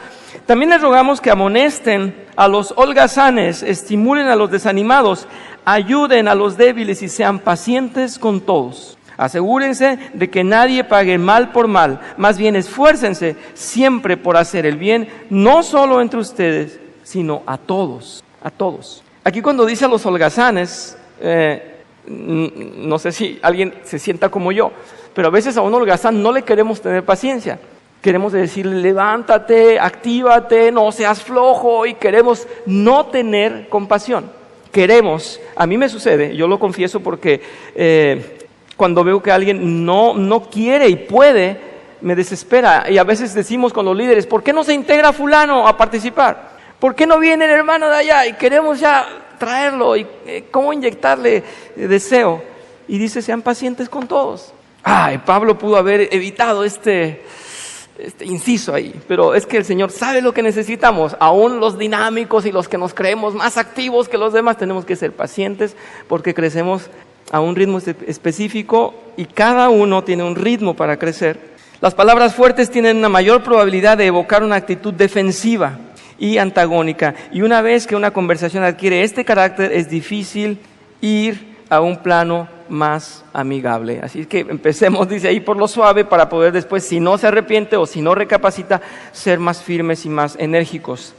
también les rogamos que amonesten a los holgazanes, estimulen a los desanimados, ayuden a los débiles y sean pacientes con todos. Asegúrense de que nadie pague mal por mal, más bien esfuércense siempre por hacer el bien, no solo entre ustedes, sino a todos, a todos. Aquí cuando dice a los holgazanes, no sé si alguien se sienta como yo, pero a veces a un holgazán no le queremos tener paciencia. Queremos decirle: levántate, actívate, no seas flojo, y queremos no tener compasión. A mí me sucede, yo lo confieso, porque cuando veo que alguien no quiere y puede, me desespera. Y a veces decimos con los líderes: ¿por qué no se integra fulano a participar? ¿Por qué no viene el hermano de allá? Y queremos ya traerlo, y cómo inyectarle deseo. Y dice: sean pacientes con todos. Pablo pudo haber evitado este inciso ahí, pero es que el Señor sabe lo que necesitamos. Aún los dinámicos y los que nos creemos más activos que los demás tenemos que ser pacientes, porque crecemos a un ritmo específico y cada uno tiene un ritmo para crecer. Las palabras fuertes tienen una mayor probabilidad de evocar una actitud defensiva y antagónica, y una vez que una conversación adquiere este carácter, es difícil ir a un plano más amigable. Así que empecemos, dice ahí, por lo suave, para poder después, si no se arrepiente o si no recapacita, ser más firmes y más enérgicos.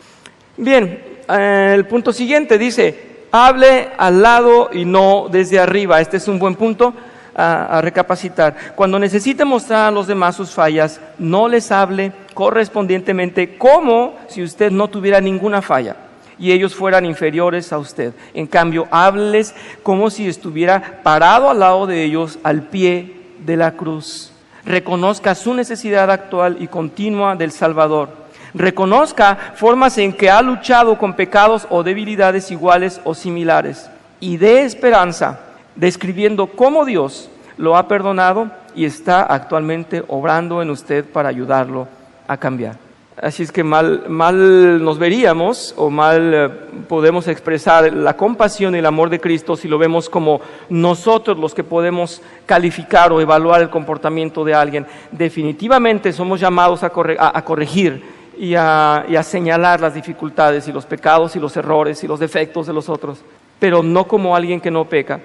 Bien, el punto siguiente dice: hable al lado y no desde arriba. Este es un buen punto a recapacitar. Cuando necesite mostrar a los demás sus fallas, no les hable correspondientemente como si usted no tuviera ninguna falla y ellos fueran inferiores a usted. En cambio, hábleles como si estuviera parado al lado de ellos, al pie de la cruz. Reconozca su necesidad actual y continua del Salvador. Reconozca formas en que ha luchado con pecados o debilidades iguales o similares. Y dé esperanza, describiendo cómo Dios lo ha perdonado y está actualmente obrando en usted para ayudarlo a cambiar. Así es que mal nos veríamos, o mal podemos expresar la compasión y el amor de Cristo si lo vemos como nosotros los que podemos calificar o evaluar el comportamiento de alguien. Definitivamente somos llamados a corregir y a señalar las dificultades y los pecados y los errores y los defectos de los otros, pero no como alguien que no peca,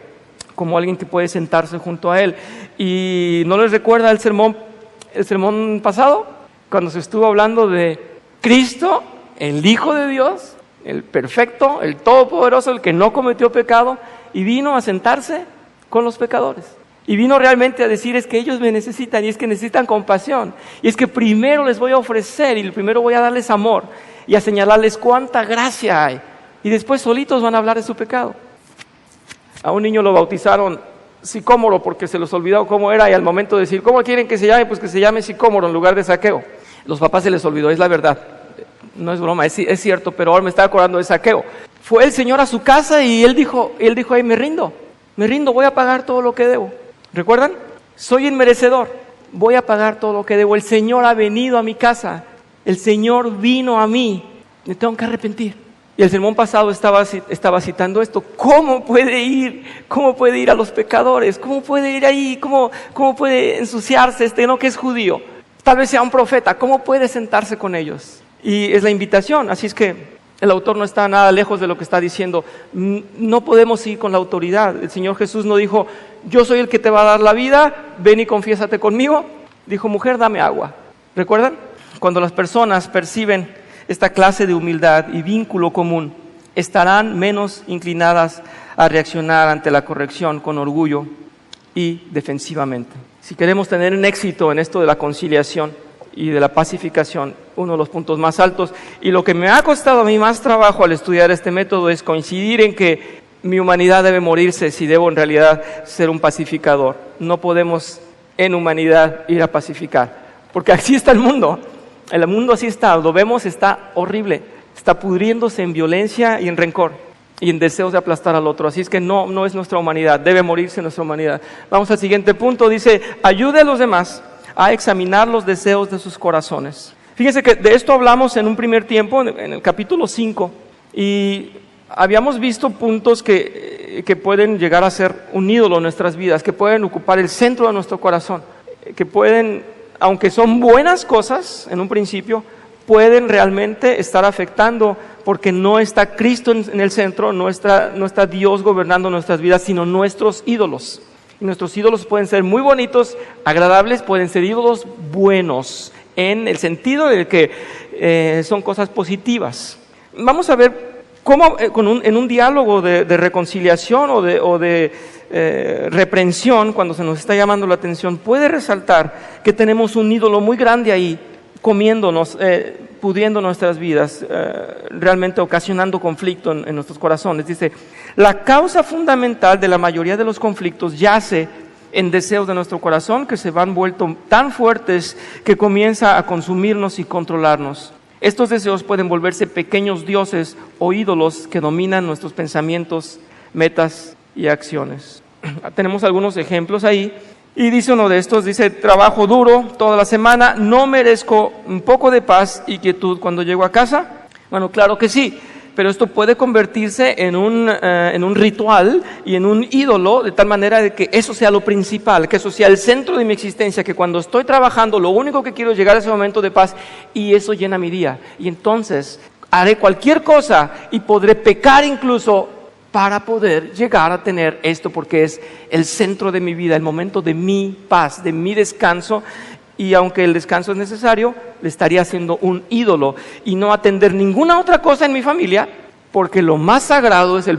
como alguien que puede sentarse junto a él. ¿Y no les recuerda el sermón pasado? Cuando se estuvo hablando de Cristo, el Hijo de Dios, el perfecto, el todopoderoso, el que no cometió pecado, y vino a sentarse con los pecadores. Y vino realmente a decir: es que ellos me necesitan, y es que necesitan compasión, y es que primero les voy a ofrecer, y primero voy a darles amor, y a señalarles cuánta gracia hay, y después solitos van a hablar de su pecado. A un niño lo bautizaron Sicómoro porque se les olvidó cómo era, y al momento de decir: ¿cómo quieren que se llame? Pues que se llame Sicómoro en lugar de Zaqueo. Los papás se les olvidó, es la verdad, no es broma, es cierto, pero ahora me estaba acordando de Zaqueo. Fue el Señor a su casa y él dijo: ay, me rindo, voy a pagar todo lo que debo. ¿Recuerdan? Soy inmerecedor, voy a pagar todo lo que debo. El Señor ha venido a mi casa, el Señor vino a mí, me tengo que arrepentir. Y el sermón pasado estaba citando esto: ¿cómo puede ir a los pecadores? ¿Cómo puede ir ahí? ¿Cómo puede ensuciarse no que es judío? Tal vez sea un profeta, ¿cómo puede sentarse con ellos? Y es la invitación, así es que el autor no está nada lejos de lo que está diciendo. No podemos ir con la autoridad. El Señor Jesús no dijo: yo soy el que te va a dar la vida, ven y confiésate conmigo. Dijo: mujer, dame agua. ¿Recuerdan? Cuando las personas perciben esta clase de humildad y vínculo común, estarán menos inclinadas a reaccionar ante la corrección con orgullo y defensivamente. Si queremos tener un éxito en esto de la conciliación y de la pacificación, uno de los puntos más altos, y lo que me ha costado a mí más trabajo al estudiar este método, es coincidir en que mi humanidad debe morirse si debo en realidad ser un pacificador. No podemos en humanidad ir a pacificar. porque así está el mundo. El mundo así está, lo vemos, está horrible, está pudriéndose en violencia y en rencor y en deseos de aplastar al otro. Así es que no es nuestra humanidad, debe morirse nuestra humanidad. Vamos al siguiente punto, dice, ayude a los demás a examinar los deseos de sus corazones. Fíjense que de esto hablamos en un primer tiempo, en el capítulo 5, y habíamos visto puntos que pueden llegar a ser un ídolo en nuestras vidas, que pueden ocupar el centro de nuestro corazón, que pueden, aunque son buenas cosas en un principio, pueden realmente estar afectando porque no está Cristo en el centro, no está Dios gobernando nuestras vidas, sino nuestros ídolos. Y nuestros ídolos pueden ser muy bonitos, agradables, pueden ser ídolos buenos, en el sentido de que son cosas positivas. Vamos a ver cómo en un diálogo de reconciliación o de reprensión, cuando se nos está llamando la atención, puede resaltar que tenemos un ídolo muy grande ahí, comiéndonos, pudriendo nuestras vidas, realmente ocasionando conflicto en nuestros corazones. Dice, la causa fundamental de la mayoría de los conflictos yace en deseos de nuestro corazón que se van vuelto tan fuertes que comienza a consumirnos y controlarnos. Estos deseos pueden volverse pequeños dioses o ídolos que dominan nuestros pensamientos, metas y acciones. Tenemos algunos ejemplos ahí. Y dice uno de estos, dice, trabajo duro toda la semana, no merezco un poco de paz y quietud cuando llego a casa. Bueno, claro que sí, pero esto puede convertirse en un ritual y en un ídolo, de tal manera de que eso sea lo principal, que eso sea el centro de mi existencia, que cuando estoy trabajando lo único que quiero es llegar a ese momento de paz y eso llena mi día. Y entonces haré cualquier cosa y podré pecar incluso para poder llegar a tener esto, porque es el centro de mi vida, el momento de mi paz, de mi descanso, y aunque el descanso es necesario, le estaría haciendo un ídolo y no atender ninguna otra cosa en mi familia, porque lo más sagrado es el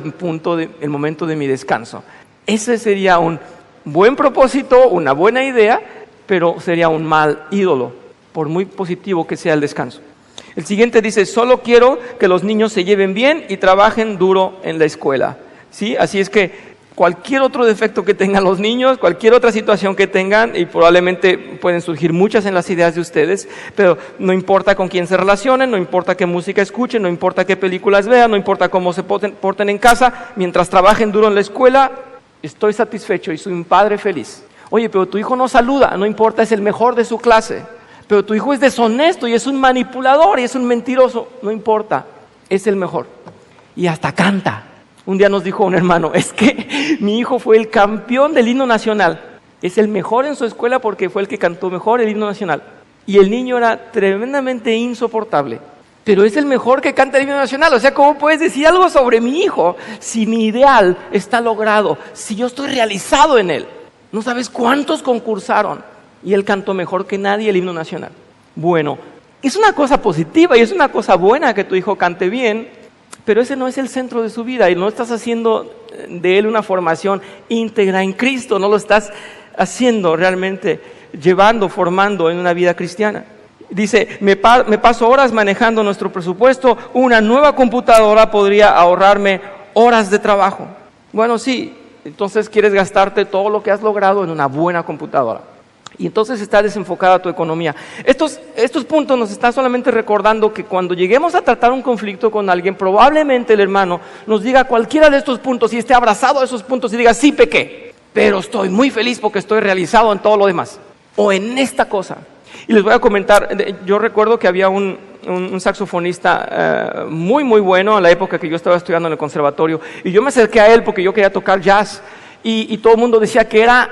momento de mi descanso. Ese sería un buen propósito, una buena idea, pero sería un mal ídolo, por muy positivo que sea el descanso. El siguiente dice, solo quiero que los niños se lleven bien y trabajen duro en la escuela. ¿Sí? Así es que cualquier otro defecto que tengan los niños, cualquier otra situación que tengan, y probablemente pueden surgir muchas en las ideas de ustedes, pero no importa con quién se relacionen, no importa qué música escuchen, no importa qué películas vean, no importa cómo se porten en casa, mientras trabajen duro en la escuela, estoy satisfecho y soy un padre feliz. Oye, pero tu hijo no saluda, no importa, es el mejor de su clase. Pero tu hijo es deshonesto y es un manipulador y es un mentiroso. No importa, es el mejor. Y hasta canta. Un día nos dijo un hermano, es que mi hijo fue el campeón del himno nacional. Es el mejor en su escuela porque fue el que cantó mejor el himno nacional. Y el niño era tremendamente insoportable. Pero es el mejor que canta el himno nacional. O sea, ¿cómo puedes decir algo sobre mi hijo si mi ideal está logrado? Si yo estoy realizado en él. No sabes cuántos concursaron. Y él cantó mejor que nadie el himno nacional. Bueno, es una cosa positiva y es una cosa buena que tu hijo cante bien, pero ese no es el centro de su vida y no estás haciendo de él una formación íntegra en Cristo, no lo estás haciendo realmente, formando en una vida cristiana. Dice, me paso horas manejando nuestro presupuesto, una nueva computadora podría ahorrarme horas de trabajo. Bueno, sí, entonces quieres gastarte todo lo que has logrado en una buena computadora. Y entonces está desenfocada tu economía. Estos puntos nos están solamente recordando que cuando lleguemos a tratar un conflicto con alguien, probablemente el hermano nos diga cualquiera de estos puntos y esté abrazado a esos puntos y diga, sí pequé, pero estoy muy feliz porque estoy realizado en todo lo demás, o en esta cosa. Y les voy a comentar, yo recuerdo que había un saxofonista muy bueno en la época que yo estaba estudiando en el conservatorio, y yo me acerqué a él porque yo quería tocar jazz, y todo el mundo decía que era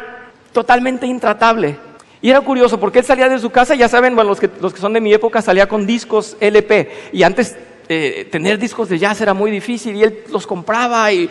totalmente intratable. Y era curioso porque él salía de su casa, ya saben, bueno, los que son de mi época, salía con discos LP. Y antes tener discos de jazz era muy difícil y él los compraba y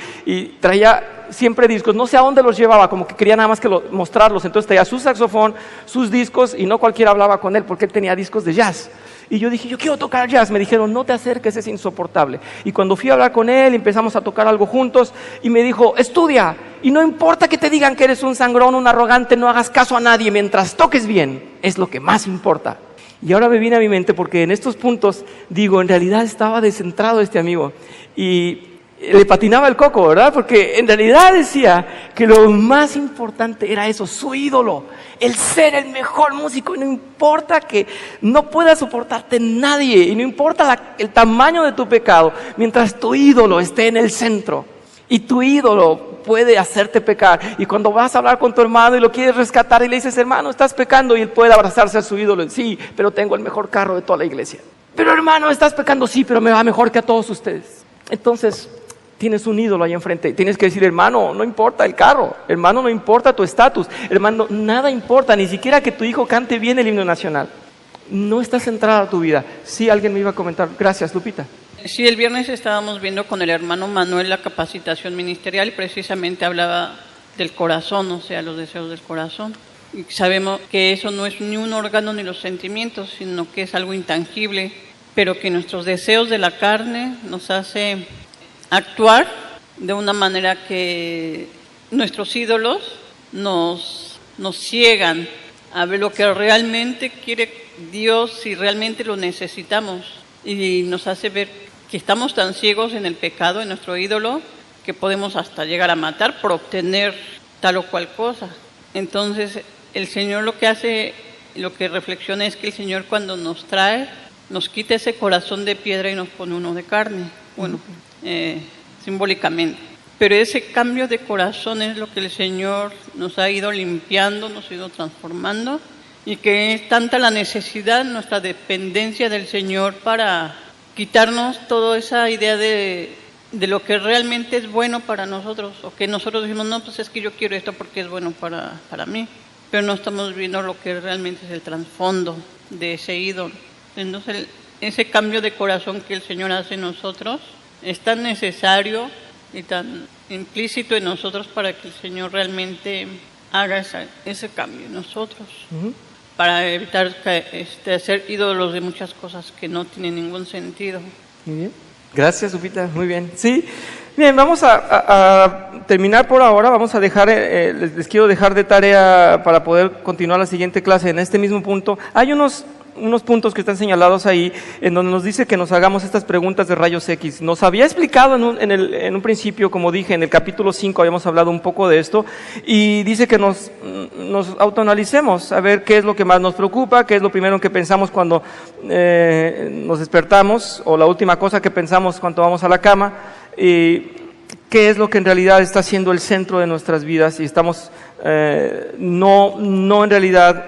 traía siempre discos. No sé a dónde los llevaba, como que quería nada más que mostrarlos. Entonces traía su saxofón, sus discos y no cualquiera hablaba con él porque él tenía discos de jazz. Y yo dije, yo quiero tocar jazz. Me dijeron, no te acerques, es insoportable. Y cuando fui a hablar con él, empezamos a tocar algo juntos y me dijo, estudia. Y no importa que te digan que eres un sangrón, un arrogante, no hagas caso a nadie. Mientras toques bien, es lo que más importa. Y ahora me viene a mi mente porque en estos puntos, digo, en realidad estaba descentrado este amigo. Y le patinaba el coco, ¿verdad? Porque en realidad decía que lo más importante era eso, su ídolo, el ser el mejor músico. Y no importa que no pueda soportarte nadie, y no importa el tamaño de tu pecado, mientras tu ídolo esté en el centro. Y tu ídolo puede hacerte pecar. Y cuando vas a hablar con tu hermano y lo quieres rescatar y le dices, hermano, estás pecando, y él puede abrazarse a su ídolo. Sí, pero tengo el mejor carro de toda la iglesia. Pero hermano, estás pecando, sí, pero me va mejor que a todos ustedes. Entonces, tienes un ídolo ahí enfrente. Tienes que decir, hermano, no importa el carro. Hermano, no importa tu estatus. Hermano, nada importa, ni siquiera que tu hijo cante bien el himno nacional. No está centrada tu vida. Sí, alguien me iba a comentar. Gracias, Lupita. Sí, el viernes estábamos viendo con el hermano Manuel la capacitación ministerial y precisamente hablaba del corazón, o sea, los deseos del corazón. Y sabemos que eso no es ni un órgano ni los sentimientos, sino que es algo intangible, pero que nuestros deseos de la carne nos hace actuar de una manera que nuestros ídolos nos ciegan a ver lo que realmente quiere Dios, si realmente lo necesitamos, y nos hace ver que estamos tan ciegos en el pecado, en nuestro ídolo, que podemos hasta llegar a matar por obtener tal o cual cosa. Entonces, el Señor lo que hace, lo que reflexiona es que el Señor cuando nos trae, nos quita ese corazón de piedra y nos pone uno de carne, bueno, simbólicamente. Pero ese cambio de corazón es lo que el Señor nos ha ido limpiando, nos ha ido transformando, y que es tanta la necesidad, nuestra dependencia del Señor para quitarnos toda esa idea de lo que realmente es bueno para nosotros, o que nosotros decimos, no, pues es que yo quiero esto porque es bueno para mí, pero no estamos viendo lo que realmente es el trasfondo de ese ídolo. Entonces, ese cambio de corazón que el Señor hace en nosotros es tan necesario y tan implícito en nosotros para que el Señor realmente haga ese cambio en nosotros. Uh-huh. Para evitar hacer ídolos de muchas cosas que no tienen ningún sentido. Muy bien. Gracias, Lupita. Muy bien. Sí. Bien, vamos a terminar por ahora. Vamos a dejar, les quiero dejar de tarea para poder continuar la siguiente clase en este mismo punto. Hay unos puntos que están señalados ahí, en donde nos dice que nos hagamos estas preguntas de rayos X. Nos había explicado en un principio, como dije, en el capítulo 5 habíamos hablado un poco de esto, y dice que nos autoanalicemos, a ver qué es lo que más nos preocupa, qué es lo primero que pensamos cuando nos despertamos, o la última cosa que pensamos cuando vamos a la cama, y qué es lo que en realidad está siendo el centro de nuestras vidas, y estamos no en realidad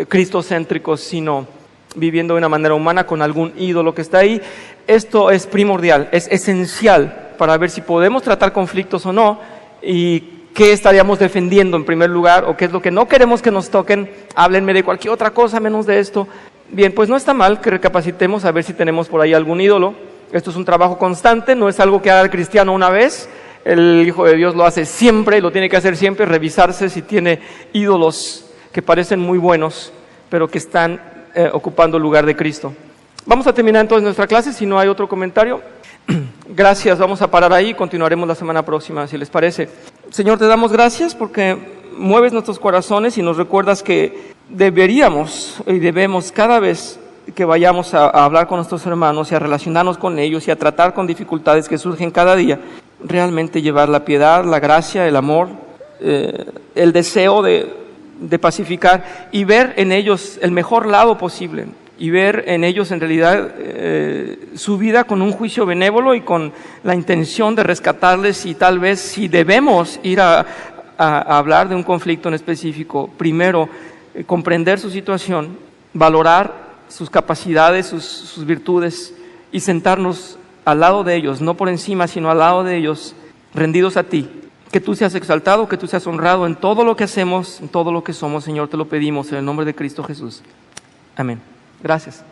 cristocéntricos, sino viviendo de una manera humana con algún ídolo que está ahí. Esto es primordial, es esencial para ver si podemos tratar conflictos o no, y qué estaríamos defendiendo en primer lugar, o qué es lo que no queremos que nos toquen. Háblenme de cualquier otra cosa menos de esto. Bien, pues no está mal que recapacitemos a ver si tenemos por ahí algún ídolo. Esto es un trabajo constante, no es algo que haga el cristiano una vez. El Hijo de Dios lo hace siempre, lo tiene que hacer siempre, revisarse si tiene ídolos que parecen muy buenos, pero que están ocupando el lugar de Cristo. Vamos a terminar entonces nuestra clase, si no hay otro comentario. Gracias, vamos a parar ahí y continuaremos la semana próxima, si les parece. Señor, te damos gracias porque mueves nuestros corazones y nos recuerdas que deberíamos y debemos cada vez que vayamos a hablar con nuestros hermanos y a relacionarnos con ellos y a tratar con dificultades que surgen cada día, realmente llevar la piedad, la gracia, el amor, el deseo de pacificar, y ver en ellos el mejor lado posible, y ver en ellos en realidad su vida con un juicio benévolo y con la intención de rescatarles, y tal vez si debemos ir a hablar de un conflicto en específico, primero comprender su situación, valorar sus capacidades, sus virtudes, y sentarnos al lado de ellos, no por encima, sino al lado de ellos, rendidos a ti. Que tú seas exaltado, que tú seas honrado en todo lo que hacemos, en todo lo que somos, Señor, te lo pedimos en el nombre de Cristo Jesús. Amén. Gracias.